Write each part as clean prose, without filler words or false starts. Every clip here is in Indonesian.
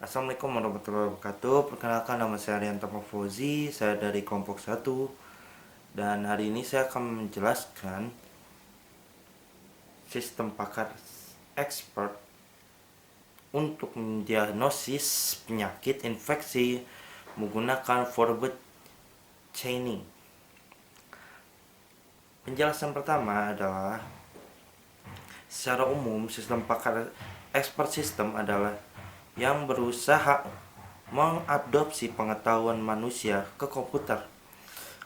Assalamualaikum warahmatullahi wabarakatuh. Perkenalkan, nama saya Arianto Fauzi, saya dari kelompok 1. Dan hari ini saya akan menjelaskan sistem pakar expert untuk mendiagnosis penyakit infeksi menggunakan forward chaining. Penjelasan pertama adalah, secara umum sistem pakar expert system adalah yang berusaha mengadopsi pengetahuan manusia ke komputer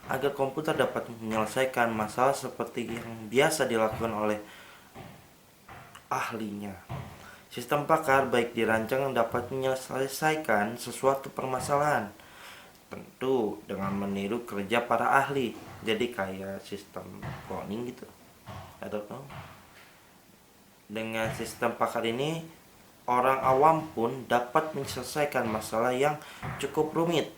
agar komputer dapat menyelesaikan masalah seperti yang biasa dilakukan oleh ahlinya. Sistem pakar baik dirancang dapat menyelesaikan sesuatu permasalahan, tentu dengan meniru kerja para ahli. Jadi kayak sistem cloning gitu. Atau dengan sistem pakar ini, orang awam pun dapat menyelesaikan masalah yang cukup rumit,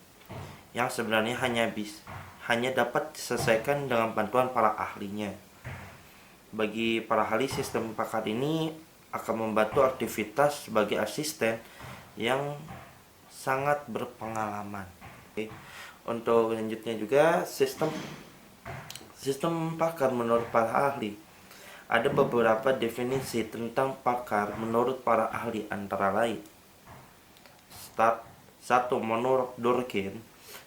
yang sebenarnya hanya dapat diselesaikan dengan bantuan para ahlinya. Bagi para ahli, sistem pakar ini akan membantu aktivitas sebagai asisten yang sangat berpengalaman. Oke. Untuk selanjutnya juga, sistem pakar menurut para ahli. Ada beberapa definisi tentang pakar menurut para ahli, antara lain: 1. Menurut Durkheim,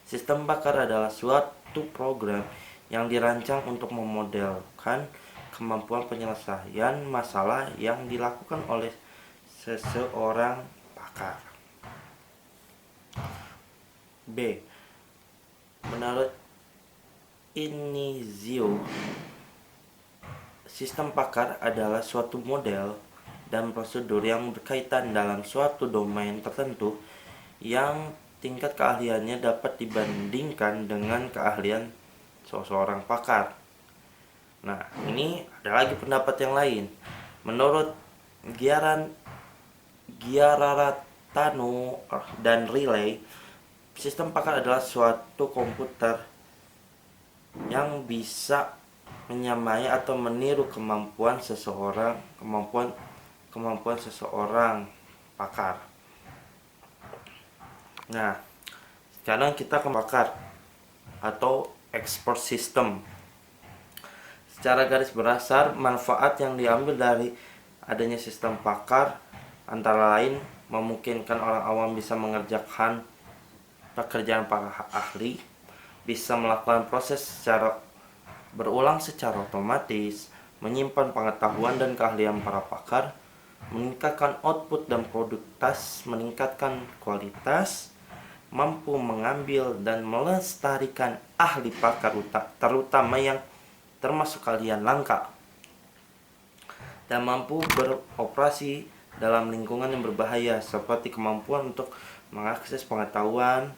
sistem pakar adalah suatu program yang dirancang untuk memodelkan kemampuan penyelesaian masalah yang dilakukan oleh seseorang pakar. B. Menurut Inizio, sistem pakar adalah suatu model dan prosedur yang berkaitan dalam suatu domain tertentu yang tingkat keahliannya dapat dibandingkan dengan keahlian seseorang pakar. Nah, ini ada lagi pendapat yang lain. Menurut Giararatano dan Riley, sistem pakar adalah suatu komputer yang bisa menyamai atau meniru kemampuan seseorang pakar. Nah, sekarang kita ke pakar atau expert system. Secara garis besar, manfaat yang diambil dari adanya sistem pakar antara lain memungkinkan orang awam bisa mengerjakan pekerjaan para ahli, bisa melakukan proses secara berulang secara otomatis, menyimpan pengetahuan dan keahlian para pakar, meningkatkan output dan produktivitas, meningkatkan kualitas, mampu mengambil dan melestarikan ahli pakar terutama yang termasuk keahlian langka, dan mampu beroperasi dalam lingkungan yang berbahaya seperti kemampuan untuk mengakses pengetahuan,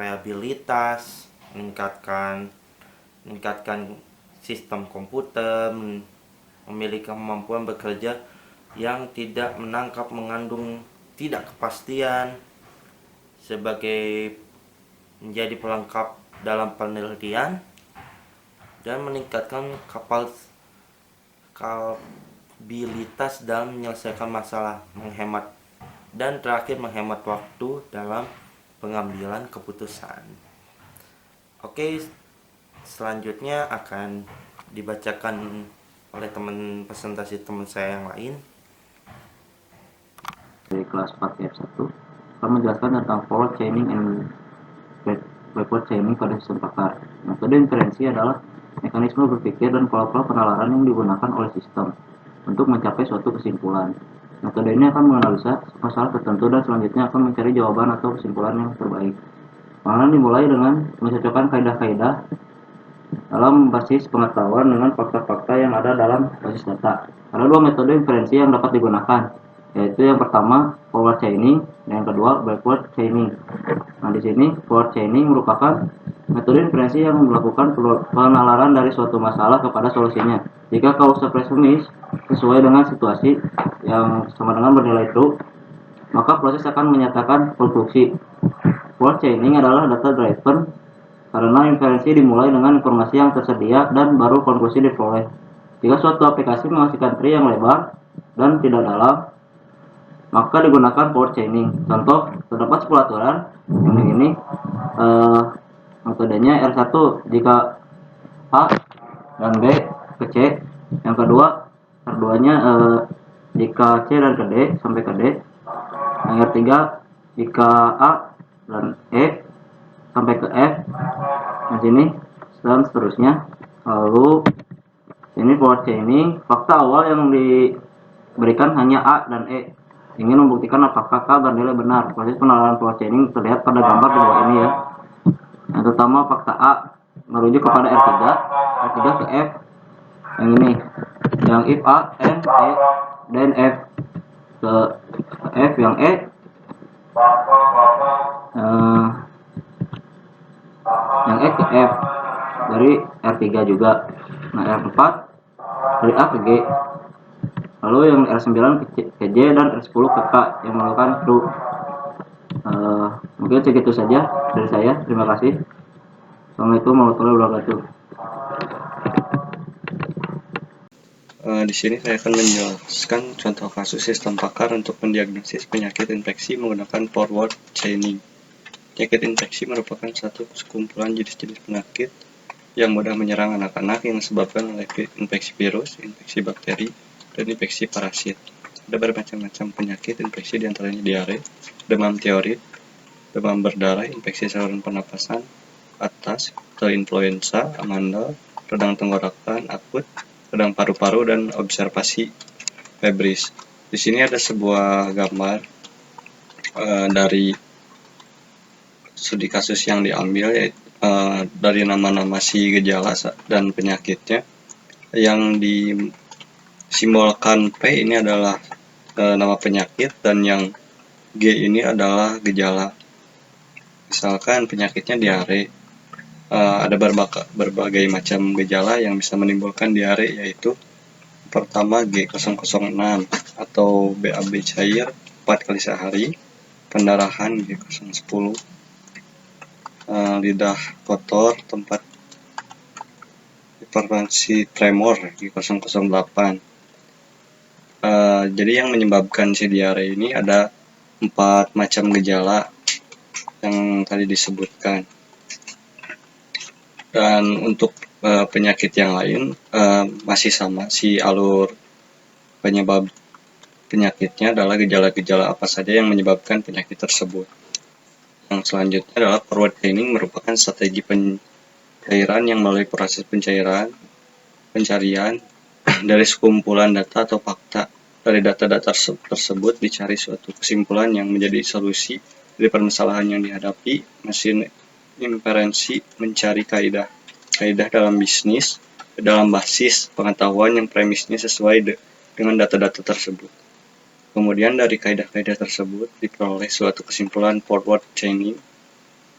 reliabilitas, meningkatkan sistem komputer, memiliki kemampuan bekerja yang tidak mengandung tidak kepastian sebagai menjadi pelengkap dalam penelitian, dan meningkatkan kapabilitas dalam menyelesaikan masalah, menghemat waktu dalam pengambilan keputusan. Oke, selanjutnya akan dibacakan oleh presentasi teman saya yang lain. Dari kelas 4 F1 akan menjelaskan tentang forward chaining and backward chaining pada sistem pakar. Metode inferensi adalah mekanisme berpikir dan pola-pola penalaran yang digunakan oleh sistem untuk mencapai suatu kesimpulan. Metode ini akan menganalisa masalah tertentu dan selanjutnya akan mencari jawaban atau kesimpulan yang terbaik. Pengenalan dimulai dengan mencocokkan kaidah-kaidah dalam basis pengetahuan dengan fakta-fakta yang ada dalam basis data. Ada dua metode inferensi yang dapat digunakan, yaitu yang pertama forward chaining dan yang kedua backward chaining. Nah, di sini forward chaining merupakan metode inferensi yang melakukan penalaran dari suatu masalah kepada solusinya. Jika causa presumis sesuai dengan situasi yang sama dengan bernilai true, maka proses akan menyatakan konklusi. Forward chaining adalah data driven karena inferensi dimulai dengan informasi yang tersedia dan baru konklusi diperoleh. Jika suatu aplikasi menghasilkan tree yang lebar dan tidak dalam, maka digunakan forward chaining. Contoh, terdapat 10 aturan ini metodenya R1 jika A dan B ke C. Yang kedua, R2-nya jika C dan ke D sampai ke D. Yang ketiga, jika A dan E sampai ke F. Di sini dan seterusnya. Lalu ini forward chaining, fakta awal yang diberikan hanya A dan E. Ingin membuktikan apakah K bernilai benar. Proses penalaran forward chaining terlihat pada gambar di bawah ini ya. Yang pertama, fakta A merujuk kepada R3 ke F. Yang ini, yang if A, N, E, dan F ke F, yang E yang E ke F dari R3 juga. Nah, R4 dari A ke G. Lalu yang R9 ke J dan R10 ke K yang melakukan true. Mungkin segitu saja dari saya. Terima kasih. Assalamualaikum warahmatullahi wabarakatuh. Di sini saya akan menjelaskan contoh kasus sistem pakar untuk mendiagnosis penyakit infeksi menggunakan forward chaining. Penyakit infeksi merupakan satu sekumpulan jenis-jenis penyakit yang mudah menyerang anak-anak yang disebabkan oleh infeksi virus, infeksi bakteri, dan infeksi parasit. Ada bermacam-macam penyakit infeksi diantaranya diare, demam teorit, demam berdarah, infeksi saluran pernapasan atas, atau influenza, amandel, radang tenggorokan akut, radang paru-paru, dan observasi febris. Di sini ada sebuah gambar dari studi kasus yang diambil, yaitu dari nama-nama si gejala dan penyakitnya. Yang disimbolkan P ini adalah nama penyakit, dan yang G ini adalah gejala. Misalkan penyakitnya diare, ada berbagai macam gejala yang bisa menimbulkan diare, yaitu pertama G006 atau BAB cair 4 kali sehari, pendarahan G010, lidah kotor, tempat hipertensi, tremor G008. Jadi yang menyebabkan si diare ini ada 4 macam gejala yang tadi disebutkan. Dan untuk penyakit yang lain masih sama, si alur penyebab penyakitnya adalah gejala-gejala apa saja yang menyebabkan penyakit tersebut. Yang selanjutnya adalah forward chaining, merupakan strategi pencairan yang melalui proses pencarian dari sekumpulan data atau fakta. Dari data-data tersebut dicari suatu kesimpulan yang menjadi solusi dari permasalahan yang dihadapi. Mesin inferensi mencari kaidah dalam bisnis dalam basis pengetahuan yang premisnya sesuai dengan data-data tersebut. Kemudian dari kaidah-kaidah tersebut diperoleh suatu kesimpulan forward chaining,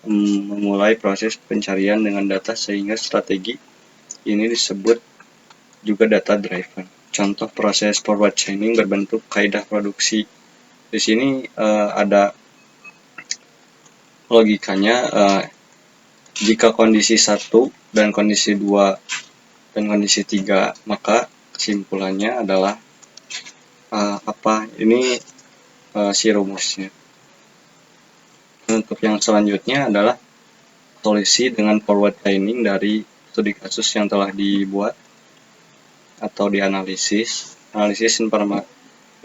memulai proses pencarian dengan data, sehingga strategi ini disebut juga data driven. Contoh proses forward chaining berbentuk kaidah produksi. Di sini ada logikanya. Jika kondisi 1 dan kondisi 2 dan kondisi 3, maka kesimpulannya adalah apa? Ini si rumusnya. Untuk yang selanjutnya adalah solusi dengan forward chaining dari studi kasus yang telah dibuat atau dianalisis. Analisis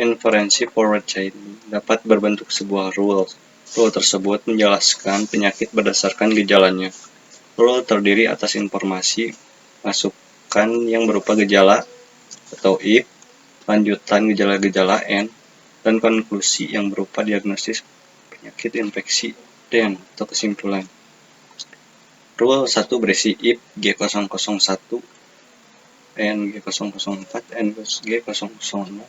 inferensi forward chaining dapat berbentuk sebuah rule. Rule tersebut menjelaskan penyakit berdasarkan gejalanya. Rule terdiri atas informasi masukan yang berupa gejala atau if, lanjutan gejala-gejala N, dan konklusi yang berupa diagnosis penyakit infeksi dan atau kesimpulan. Rule 1 berisi if G001, N G004, N G006,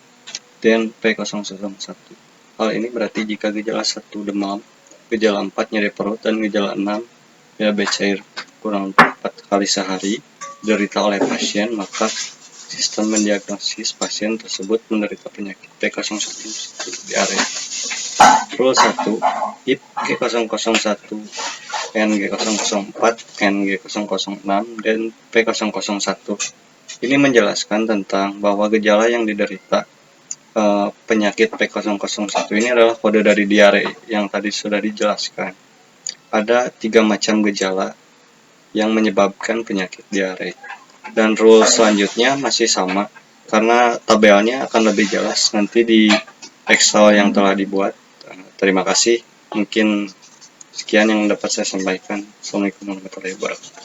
dan P001. Hal ini berarti jika gejala 1 demam, gejala 4 nyeri perut, dan gejala 6 BAB cair kurang 4 kali sehari diderita oleh pasien, maka sistem mendiagnosis pasien tersebut menderita penyakit P001 diare. Rule 1, if G001, N G004, N G006, dan P001. Ini menjelaskan tentang bahwa gejala yang diderita penyakit P001 ini adalah kode dari diare yang tadi sudah dijelaskan. Ada 3 macam gejala yang menyebabkan penyakit diare. Dan rule selanjutnya masih sama, karena tabelnya akan lebih jelas nanti di Excel yang telah dibuat. Terima kasih. Mungkin sekian yang dapat saya sampaikan. Assalamualaikum warahmatullahi wabarakatuh.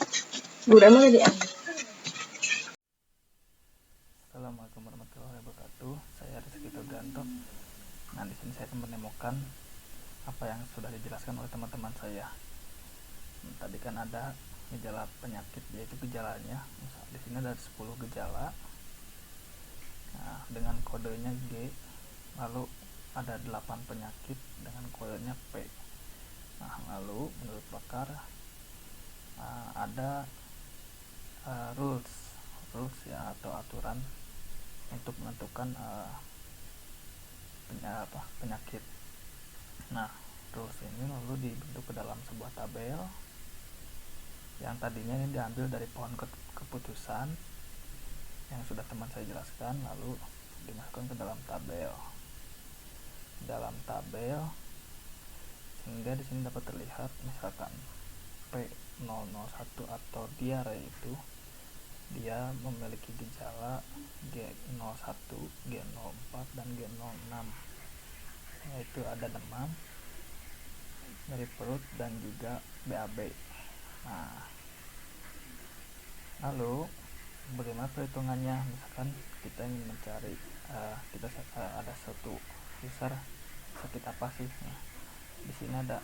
Assalamualaikum warahmatullahi wabarakatuh. Saya Rizky Toganto. Nah, di sini saya menemukan apa yang sudah dijelaskan oleh teman-teman saya. Tadi kan ada gejala penyakit, yaitu gejalanya. Di sini ada 10 gejala. Nah, dengan kodenya G, lalu ada 8 penyakit dengan kodenya P. Nah, lalu menurut pakar ada rules ya, atau aturan untuk menentukan penyakit. Nah, rules ini lalu dibentuk ke dalam sebuah tabel yang tadinya ini diambil dari pohon keputusan yang sudah teman saya jelaskan, lalu dimasukkan ke dalam tabel. Sehingga di sini dapat terlihat misalkan P001 atau diare itu dia memiliki gejala G01, G04, dan G06, yaitu ada demam, nyeri perut, dan juga BAB. Nah, lalu bagaimana perhitungannya? Misalkan kita ingin mencari ada satu user sakit apa sih? Nah, di sini ada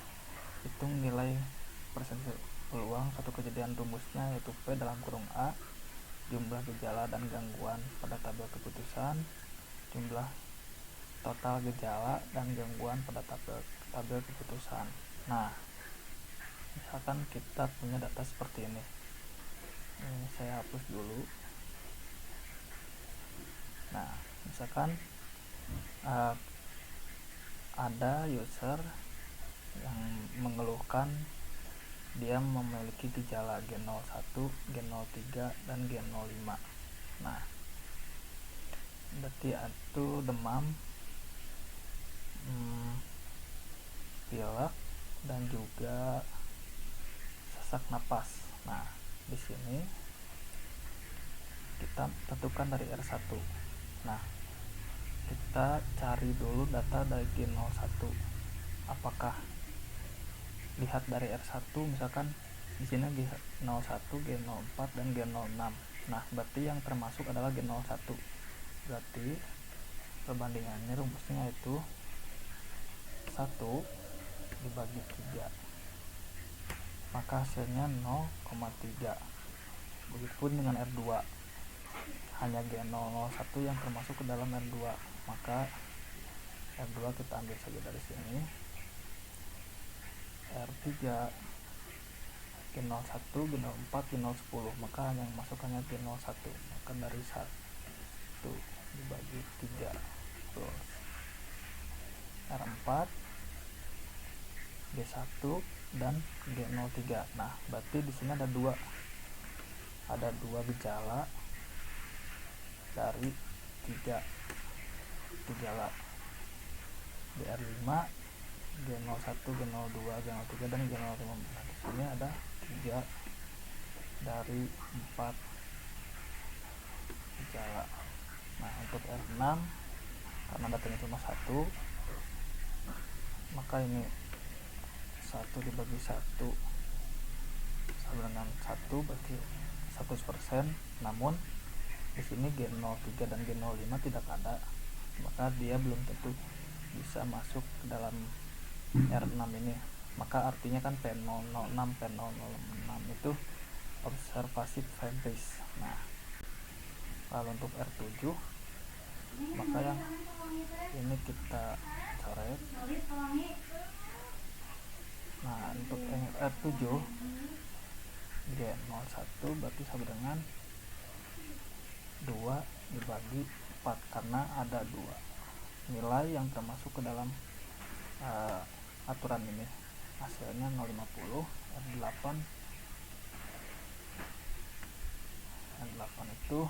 hitung nilai persentase peluang satu kejadian, rumusnya yaitu P dalam kurung A, jumlah gejala dan gangguan pada tabel keputusan, jumlah total gejala dan gangguan pada tabel keputusan. Nah, misalkan kita punya data seperti ini. Ini saya hapus dulu. Nah, misalkan ada user yang mengeluhkan dia memiliki gejala G01, G03, dan G05. Nah, berarti itu demam, pilek, dan juga sesak napas. Nah, di sini kita tentukan dari R1. Nah, kita cari dulu data dari G01. Apakah lihat dari R1, misalkan di sini G01, G04, dan G06. Nah, berarti yang termasuk adalah G01. Berarti perbandingannya rumusnya itu 1 dibagi 3. Maka hasilnya 0,3. Begitupun dengan R2. Hanya G001 yang termasuk ke dalam R2. Maka R2 kita ambil saja dari sini. R3, G01, G04, G010, maka yang masukannya G01. Maka dari 1 dibagi 3 terus R4, G1, dan G03. Nah, berarti di sini ada dua gejala dari 3 gejala GR5, G01, G02, G03, dan G05. Di sini ada 3 dari 4 gejala. Nah, untuk R6 karena datanya cuma 1, maka ini 1 dibagi 1 sama dengan 1, berarti 100%. Namun di sini G03 dan G05 tidak ada, maka dia belum tentu bisa masuk ke dalam R6 ini. Maka artinya kan P006, P006 itu observasi febris. Nah, lalu untuk R7, maka yang ini kita coret. Nah, untuk R7 G01 berarti sama dengan 2 dibagi 4, karena ada 2 nilai yang termasuk ke dalam aturan ini. Hasilnya 0,50. R8 itu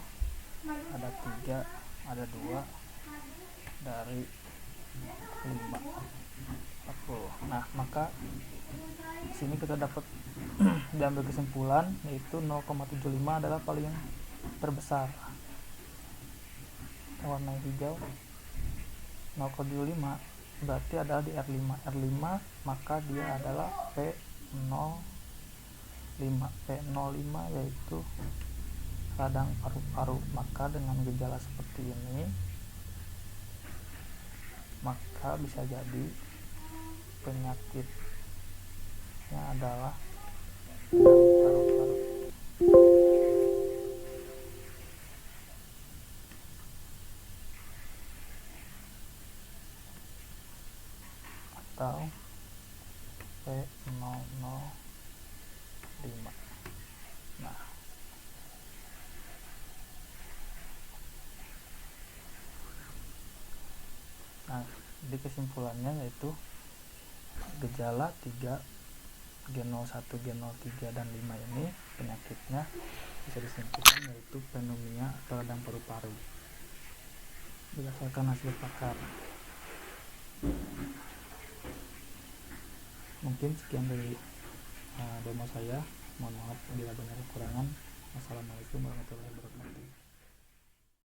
ada 3, ada 2, dari 5 40. Nah, maka di sini kita dapat diambil kesimpulan yaitu 0,75 adalah paling terbesar. Warna hijau 0,75 berarti adalah di R5 maka dia adalah P05 yaitu radang paru-paru. Maka dengan gejala seperti ini maka bisa jadi penyakitnya adalah radang paru-paru. Atau P005. Nah, di kesimpulannya yaitu gejala 3 G01, G03 dan 5 ini penyakitnya bisa disimpulkan yaitu pneumonia atau radang paru-paru berdasarkan hasil pakar. Mungkin sekian dari demo saya. Mohon maaf bila benar kekurangan. Wassalamualaikum warahmatullahi wabarakatuh.